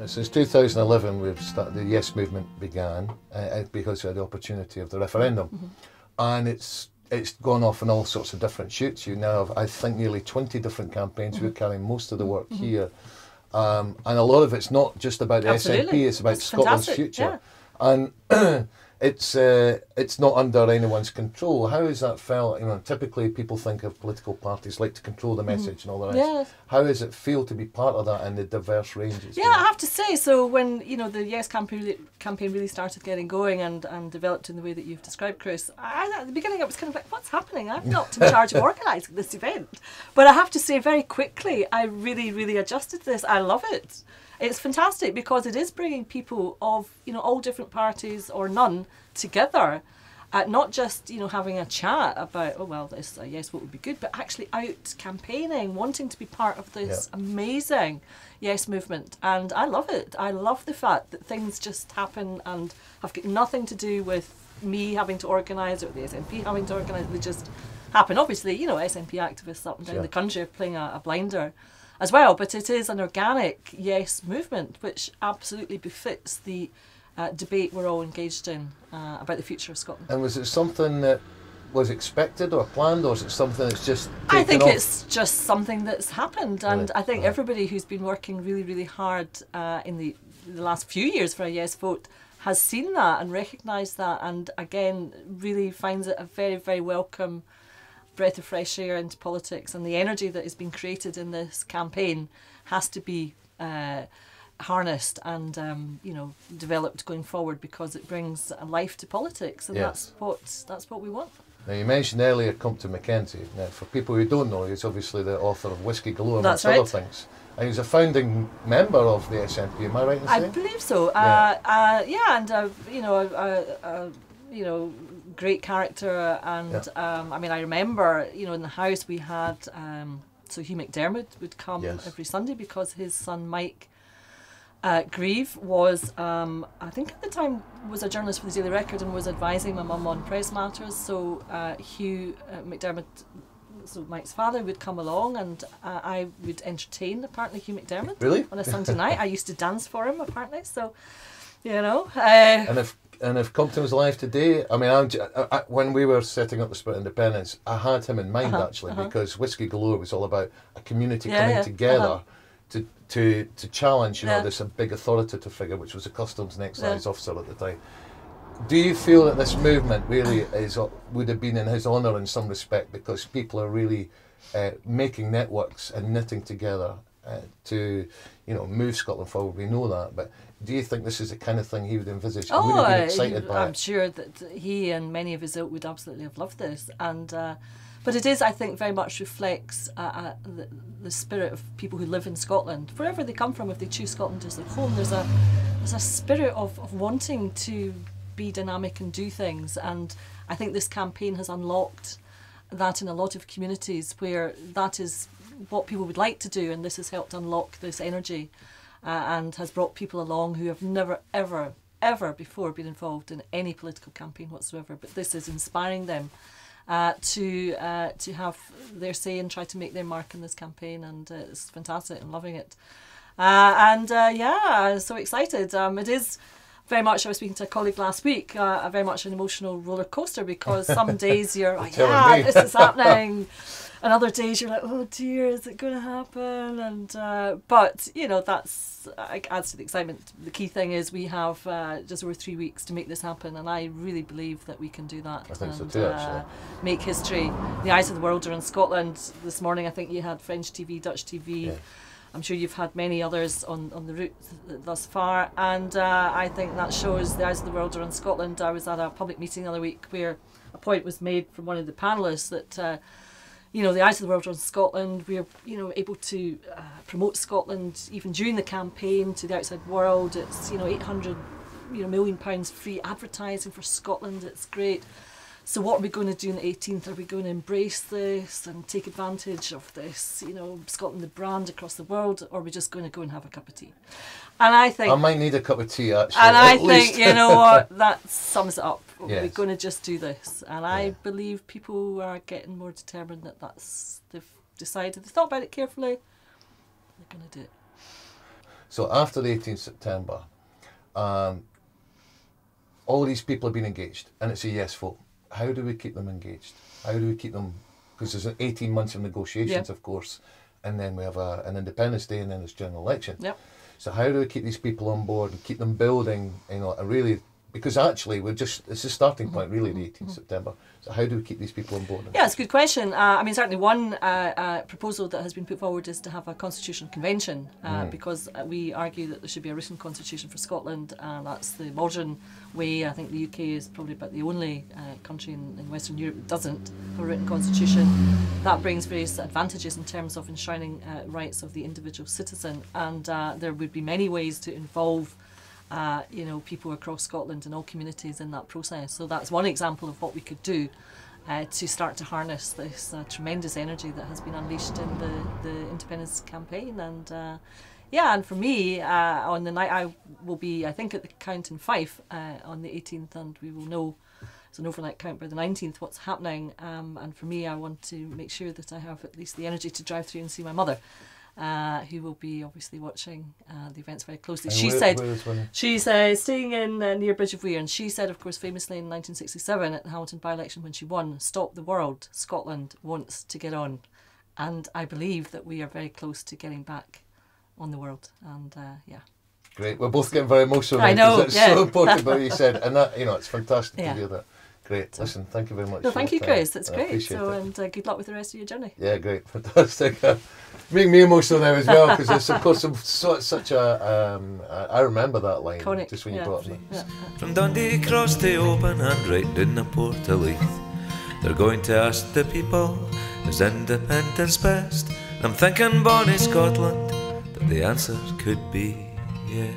Since 2011, we've started, the Yes movement began because we had the opportunity of the referendum, and it's gone off in all sorts of different shoots. You now have, I think, nearly 20 different campaigns. We're carrying most of the work here, and a lot of it's not just about the SNP; it's about Scotland's future, and it's not under anyone's control. How has that felt? You know, typically people think of political parties like to control the message and all the rest. Yeah. How does it feel to be part of that in the diverse ranges? Yeah, I have to say, so when the Yes campaign really started getting going and developed in the way that you've described, Chris, at the beginning I was kind of like, what's happening? I'm not in charge of organising this event. But I have to say, very quickly, I really, really adjusted to this. I love it. It's fantastic because it is bringing people of all different parties or none together, not just having a chat about this yes vote would be good, but actually out campaigning, wanting to be part of this amazing Yes movement, and I love it. I love the fact that things just happen and have got nothing to do with me having to organise or the SNP having to organise. They just happen. Obviously, SNP activists up and down the country are playing a blinder as well, but it is an organic Yes movement which absolutely befits the debate we're all engaged in about the future of Scotland. And was it something that was expected or planned, or is it something that's just taken I think off? it's just something that's happened, and I think everybody who's been working really, really hard in the last few years for a Yes vote has seen that and recognised that, and again really finds it a very, very welcome breath of fresh air into politics, and the energy that has been created in this campaign has to be harnessed and developed going forward, because it brings a life to politics, and that's what we want. Now, you mentioned earlier Compton Mackenzie. Now, for people who don't know, he's obviously the author of Whisky Galore, amongst other things. And he's a founding member of the SNP. Am I right in saying? I believe so. Great character, and I remember in the house we had so Hugh McDermott would come every Sunday because his son Mike Grieve was I think at the time was a journalist for the Daily Record and was advising my mum on press matters. So Hugh McDermott, so Mike's father, would come along, and I would entertain apparently Hugh McDermott on a Sunday night. I used to dance for him apparently, so And if Compton was alive today, when we were setting up the Spirit of Independence, I had him in mind because Whisky Galore was all about a community coming together to challenge, this big authoritative figure, which was a Customs and Excise officer at the time. Do you feel that this movement really would have been in his honour in some respect, because people are really making networks and knitting together to move Scotland forward? We know that, but do you think this is the kind of thing he would envisage? Would he have been excited by it? I'm sure that he and many of his ilk would absolutely have loved this, and but it is, I think, very much reflects the spirit of people who live in Scotland, wherever they come from. If they choose Scotland as their home, there's a spirit of wanting to be dynamic and do things, and I think this campaign has unlocked that in a lot of communities where that is what people would like to do, and this has helped unlock this energy and has brought people along who have never, ever before been involved in any political campaign whatsoever, but this is inspiring them to have their say and try to make their mark in this campaign, and it's fantastic. I'm loving it, I'm so excited. It is very much, I was speaking to a colleague last week, very much an emotional roller coaster, because some days you're like, this is happening, and other days you're like, oh dear, is it going to happen? And but that's adds to the excitement. The key thing is we have just over 3 weeks to make this happen, and I really believe that we can do that. I think so too, actually. Make history. The eyes of the world are in Scotland. This morning I think you had French TV, Dutch TV. Yeah. I'm sure you've had many others on the route thus far, and I think that shows the eyes of the world are on Scotland. I was at a public meeting the other week where a point was made from one of the panellists that the eyes of the world are on Scotland. We're able to promote Scotland even during the campaign to the outside world. It's 800 million pounds free advertising for Scotland. It's great. So what are we going to do on the 18th? Are we going to embrace this and take advantage of this, Scotland the brand across the world, or are we just going to go and have a cup of tea? And I think... I might need a cup of tea, actually. And I think, you know what, that sums it up. Yes. We're going to just do this. And I believe people are getting more determined they've decided, they've thought about it carefully, they're going to do it. So after the 18th September, all these people have been engaged, and it's a yes vote. How do we keep them engaged? How do we keep them, because there's 18 months of negotiations, of course, and then we have an Independence Day, and then there's general election. Yep. So how do we keep these people on board and keep them building, you know, a really, because actually it's a starting point really, the 18th September. So how do we keep these people on board? Yeah, it's a good question. I mean, certainly one proposal that has been put forward is to have a constitutional convention, because we argue that there should be a written constitution for Scotland, and that's the modern way. I think the UK is probably about the only country in Western Europe that doesn't have a written constitution. That brings various advantages in terms of enshrining rights of the individual citizen, and there would be many ways to involve you know, people across Scotland and all communities in that process. So that's one example of what we could do to start to harness this tremendous energy that has been unleashed in the independence campaign. And yeah, and for me, on the night I will be, I think, at the count in Fife on the 18th, and we will know, it's an overnight count by the 19th, what's happening. And for me, I want to make sure that I have at least the energy to drive through and see my mother, who will be obviously watching the events very closely. And she's staying in near Bridge of Weir, and she said, of course, famously in 1967 at the Hamilton by-election when she won, "Stop the world, Scotland wants to get on." And I believe that we are very close to getting back on the world. And yeah. Great. We're both getting very emotional. I know. It's so important what you said, and that, you know, it's fantastic to hear that. Great. Listen, thank you very much. No, thank you, Chris. That's great. So, and good luck with the rest of your journey. Yeah, great. Fantastic. Make me emotional now as well, because it's, of course, such a... I remember that line, iconic, just when you brought it. Yeah. From Dundee across the open and right down the Port of Leith, they're going to ask the people, is independence best? I'm thinking bonnie Scotland, but the answer could be yeah.